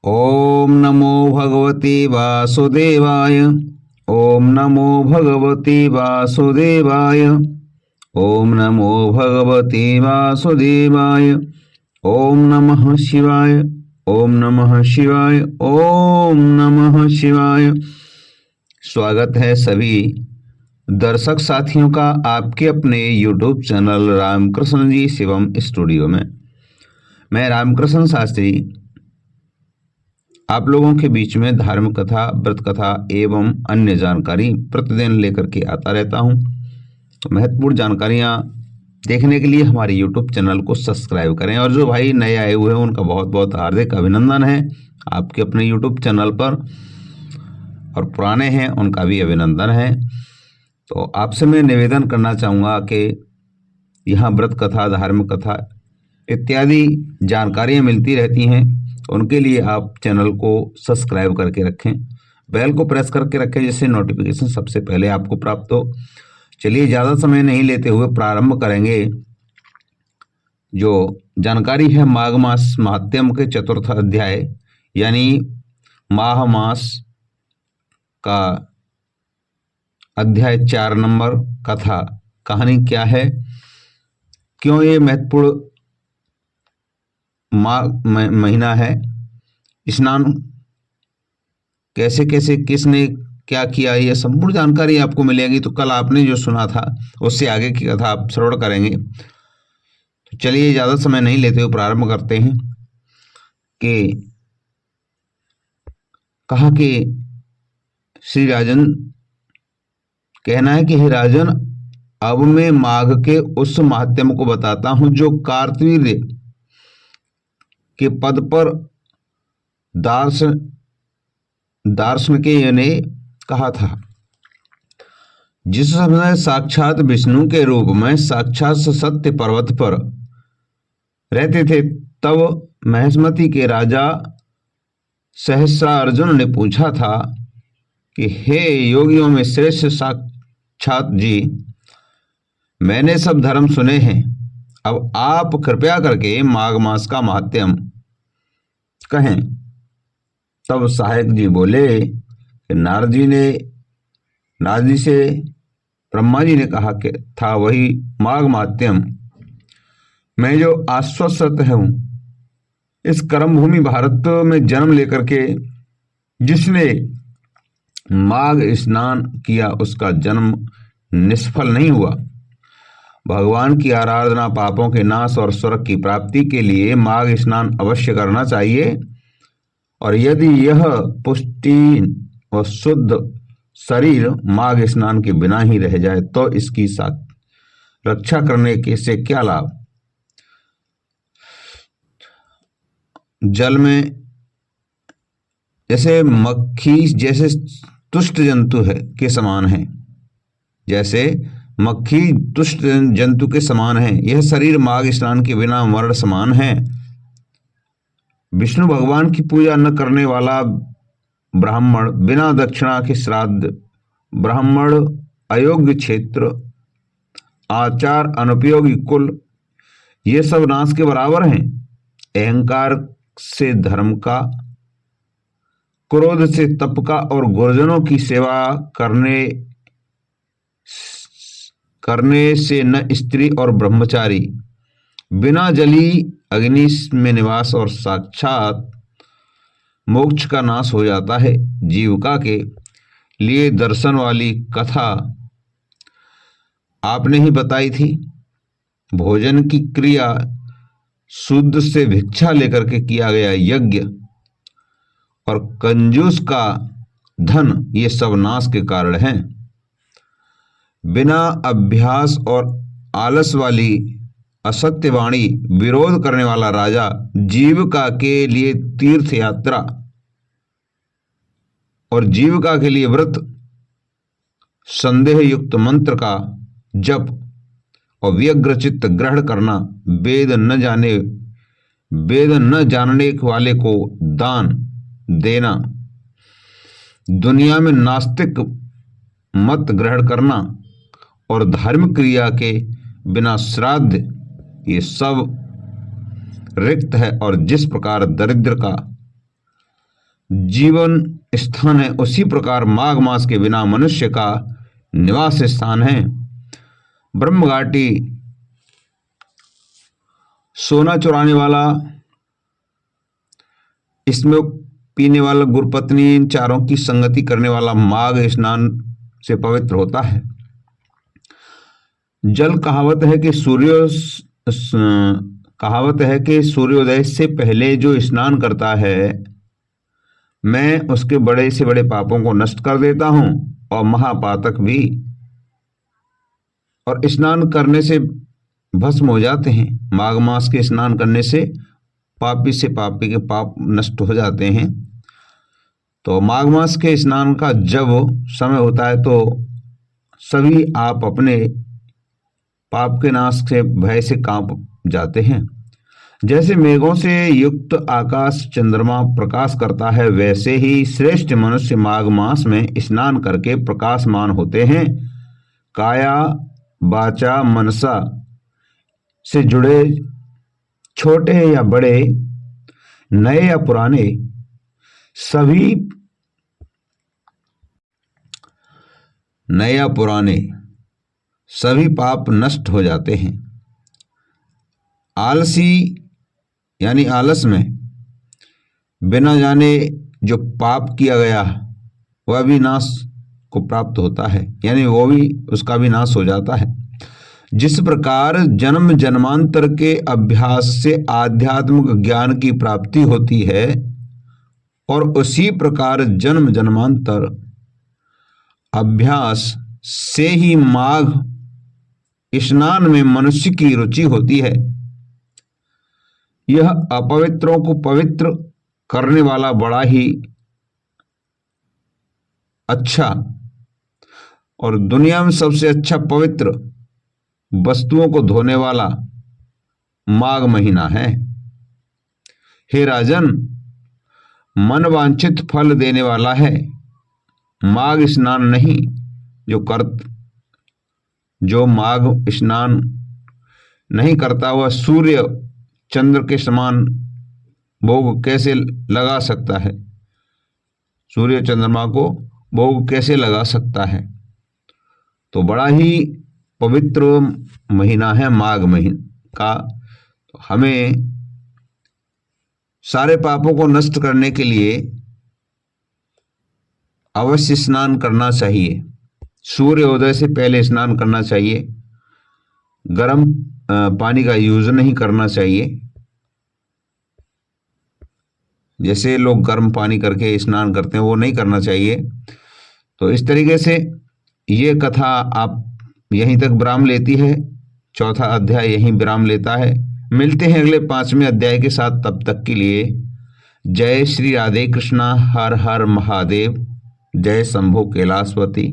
ओम नमो भगवते वासुदेवाय। ओम नमो भगवते वासुदेवाय। ओम नमो भगवते वासुदेवाय। ओम नमः शिवाय। ओम नमः शिवाय। ओम नमः शिवाय। स्वागत है सभी दर्शक साथियों का आपके अपने YouTube चैनल रामकृष्ण जी शिवम स्टूडियो में। मैं रामकृष्ण शास्त्री आप लोगों के बीच में धार्मिक कथा, व्रत कथा एवं अन्य जानकारी प्रतिदिन लेकर के आता रहता हूं। तो महत्वपूर्ण जानकारियां देखने के लिए हमारे YouTube चैनल को सब्सक्राइब करें। और जो भाई नए आए हुए हैं उनका बहुत बहुत हार्दिक अभिनंदन है आपके अपने YouTube चैनल पर, और पुराने हैं उनका भी अभिनंदन है। तो आपसे मैं निवेदन करना चाहूँगा कि यहाँ व्रत कथा, धार्मिक कथा इत्यादि जानकारियाँ मिलती रहती हैं। उनके लिए आप चैनल को सब्सक्राइब करके रखें, बेल को प्रेस करके रखें, जिससे नोटिफिकेशन सबसे पहले आपको प्राप्त हो। चलिए ज़्यादा समय नहीं लेते हुए प्रारंभ करेंगे। जो जानकारी है माघ मास महात्म्य के चतुर्थ अध्याय यानी माह मास का अध्याय 4 नंबर कथा। कहानी क्या है, क्यों ये महत्वपूर्ण माघ महीना है, स्नान कैसे कैसे किसने क्या किया, ये संपूर्ण जानकारी आपको मिलेगी। तो कल आपने जो सुना था उससे आगे की कथा आप श्रवण करेंगे। तो चलिए ज़्यादा समय नहीं लेते हुए प्रारंभ करते हैं कि कहा कि श्री राजन कहना है कि हे राजन, अब मैं माघ के उस महात्म्य को बताता हूं जो कार्तवीर्य के पद पर दार्शनिकों ने कहा था। जिस समय साक्षात विष्णु के रूप में साक्षात सत्य पर्वत पर रहते थे, तब महेशमती के राजा सहस्रार्जुन ने पूछा था कि हे योगियों में श्रेष्ठ साक्षात जी, मैंने सब धर्म सुने हैं, अब आप कृपया करके माघ मास का महात्म्य कहें। तब सहायक जी बोले कि नारद जी से ब्रह्मा जी ने कहा कि था वही माघ महात्म्य। मैं जो आश्वस्त हूं, इस कर्म भूमि भारत में जन्म लेकर के जिसने माघ स्नान किया उसका जन्म निष्फल नहीं हुआ। भगवान की आराधना, पापों के नाश और स्वर्ग की प्राप्ति के लिए माघ स्नान अवश्य करना चाहिए। और यदि यह पुष्टि व शुद्ध शरीर माघ स्नान के बिना ही रह जाए तो इसकी साथ रक्षा करने के से क्या लाभ। जल में जैसे मक्खी जैसे तुष्ट जंतु है के समान है, जैसे मक्खी तुष्ट जंतु के समान है, यह शरीर माघ स्नान के बिना मरण समान है। विष्णु भगवान की पूजा न करने वाला ब्राह्मण, बिना दक्षिणा के श्राद्ध, ब्राह्मण, अयोग्य क्षेत्र, आचार, अनुपयोगी कुल, ये सब नाश के बराबर हैं। अहंकार से धर्म का, क्रोध से तप का और गुरुजनों की सेवा करने से न स्त्री और ब्रह्मचारी, बिना जली अग्नि में निवास और साक्षात मोक्ष का नाश हो जाता है। जीविका के लिए दर्शन वाली कथा आपने ही बताई थी। भोजन की क्रिया, शुद्ध से भिक्षा लेकर के किया गया यज्ञ और कंजूस का धन, ये सब नाश के कारण हैं। बिना अभ्यास और आलस वाली असत्य वाणी, विरोध करने वाला राजा, जीविका के लिए तीर्थ यात्रा और जीविका के लिए व्रत, संदेह युक्त मंत्र का जप और व्यग्र चित्त ग्रहण करना, वेद न जानने वाले को दान देना, दुनिया में नास्तिक मत ग्रहण करना और धार्मिक क्रिया के बिना श्राद्ध, ये सब रिक्त है। और जिस प्रकार दरिद्र का जीवन स्थान है, उसी प्रकार माघ मास के बिना मनुष्य का निवास स्थान है। ब्रह्मघाटी सोना चुराने वाला, इसमें पीने वाला, गुरपत्नी, इन चारों की संगति करने वाला माघ स्नान से पवित्र होता है। जल कहावत है कि सूर्योदय से पहले जो स्नान करता है मैं उसके बड़े से बड़े पापों को नष्ट कर देता हूं और महापातक भी, और स्नान करने से भस्म हो जाते हैं। माघ मास के स्नान करने से पापी से पापी के पाप नष्ट हो जाते हैं। तो माघ मास के स्नान का जब समय होता है तो सभी आप अपने पाप के नाश से भय से कांप जाते हैं। जैसे मेघों से युक्त आकाश चंद्रमा प्रकाश करता है, वैसे ही श्रेष्ठ मनुष्य माघ मास में स्नान करके प्रकाशमान होते हैं। काया वाचा मनसा से जुड़े छोटे या बड़े, नए या पुराने, सभी पाप नष्ट हो जाते हैं। आलसी यानी आलस में बिना जाने जो पाप किया गया वह भी नाश को प्राप्त होता है, यानी वो भी, उसका भी नाश हो जाता है। जिस प्रकार जन्म जन्मांतर के अभ्यास से आध्यात्मिक ज्ञान की प्राप्ति होती है, और उसी प्रकार जन्म जन्मांतर अभ्यास से ही माघ स्नान में मनुष्य की रुचि होती है। यह अपवित्रों को पवित्र करने वाला बड़ा ही अच्छा और दुनिया में सबसे अच्छा पवित्र वस्तुओं को धोने वाला माघ महीना है। हे राजन, मन वांछित फल देने वाला है। माघ स्नान नहीं जो माघ स्नान नहीं करता वह सूर्य चंद्र के समान भोग कैसे लगा सकता है? सूर्य चंद्रमा को भोग कैसे लगा सकता है? तो बड़ा ही पवित्र महीना है माघ महीना का। तो हमें सारे पापों को नष्ट करने के लिए अवश्य स्नान करना चाहिए। सूर्योदय से पहले स्नान करना चाहिए। गर्म पानी का यूज नहीं करना चाहिए। जैसे लोग गर्म पानी करके स्नान करते हैं वो नहीं करना चाहिए। तो इस तरीके से ये कथा आप यहीं तक विराम लेती है। चौथा अध्याय यहीं विराम लेता है। मिलते हैं अगले 5वें अध्याय के साथ। तब तक के लिए जय श्री राधे कृष्णा, हर हर महादेव, जय शंभो कैलाशपति।